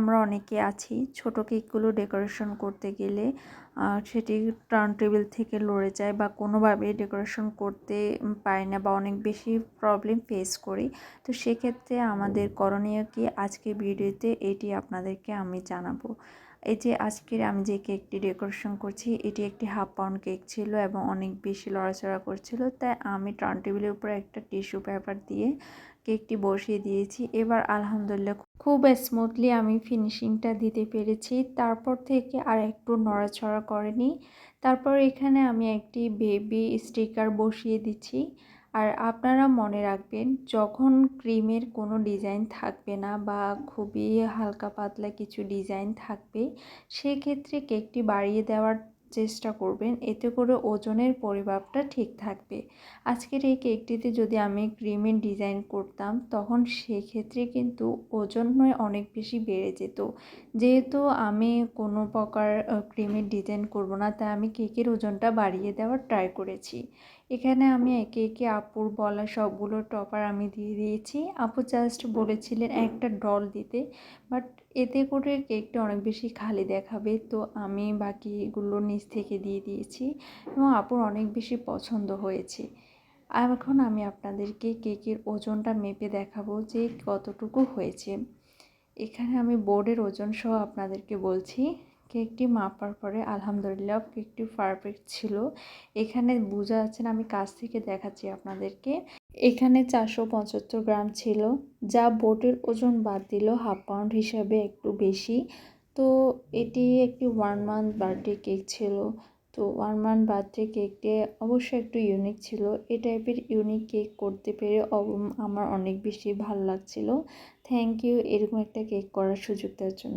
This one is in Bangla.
আমরা অনেকে আছি ছোট কেকগুলো ডেকোরেশন করতে গেলে সেটি টার্ন টেবিল থেকে লড়ে যায় বা কোনোভাবে ডেকোরেশন করতে পারি না বা অনেক বেশি প্রবলেম ফেস করি। তো সেক্ষেত্রে আমাদের করণীয় কি, আজকে ভিডিওতে এটি আপনাদেরকে আমি জানাবো। এই যে আজকের আমি যে কেকটি ডেকোরেশন করছি, এটি একটি হাফ পাউন্ড কেক ছিল এবং অনেক বেশি লড়াচড়া করছিল, তাই আমি টার্ন টেবিলের উপরে একটা টিস্যু পেপার দিয়ে কেকটি বসিয়ে দিয়েছি। এবার আলহামদুলিল্লাহ খুব স্মুথলি আমি ফিনিশিংটা দিতে পেরেছি। তারপর থেকে আর একটু নড়াচড়া করেনি। তারপর এখানে আমি একটি বেবি স্টিকার বসিয়ে দিচ্ছি। আর আপনারা মনে রাখবেন, যখন ক্রিমের কোনো ডিজাইন থাকবে না বা খুবই হালকা পাতলা কিছু ডিজাইন থাকবে, সেক্ষেত্রে কেকটি বাড়িয়ে দেওয়ার চেষ্টা করবেন, এতে করে ওজনের পরিমাপটা ঠিক থাকবে। আজকের এই কেকটিতে যদি আমি ক্রিমের ডিজাইন করতাম, তখন সেক্ষেত্রে কিন্তু ওজন অনেক বেশি বেড়ে যেত। যেহেতু আমি কোনো প্রকার ক্রিমের ডিজাইন করব না, তাই আমি কেকের ওজনটা বাড়িয়ে দেওয়ার ট্রাই করেছি। এখানে আমি একে একে আপুর বলা সবগুলো টপার আমি দিয়ে দিয়েছি। আপু জাস্ট বলেছিলেন একটা ডল দিতে, বাট এতে করে কেকটা অনেক বেশি খালি দেখাবে, তো আমি বাকিগুলো নিচ থেকে দিয়ে দিয়েছি এবং আপুর অনেক বেশি পছন্দ হয়েছে। আর এখন আমি আপনাদেরকে কেকের ওজনটা মেপে দেখাবো যে কতটুকু হয়েছে। এখানে আমি বোর্ডের ওজন সহ আপনাদেরকে বলছি। কেকটি মাপার পরে আলহামদুলিল্লাহ কেকটি পারফেক্ট ছিল। এখানে বোঝা যাচ্ছে না, আমি কাছ থেকে দেখাচ্ছি আপনাদেরকে। এখানে 475 গ্রাম ছিল, যা বোর্ডের ওজন বাদ দিল হাফ পাউন্ড হিসাবে একটু বেশি। তো এটি একটি 1 মান্থ বার্থডে কেক ছিল। তো 1 মান্থ বার্থডে কেকটি অবশ্যই একটু ইউনিক ছিল। এই টাইপের ইউনিক কেক করতে পেরে আমার অনেক বেশি ভালো লাগছিল। থ্যাংক ইউ এরকম একটা কেক করার সুযোগ দেওয়ার জন্য।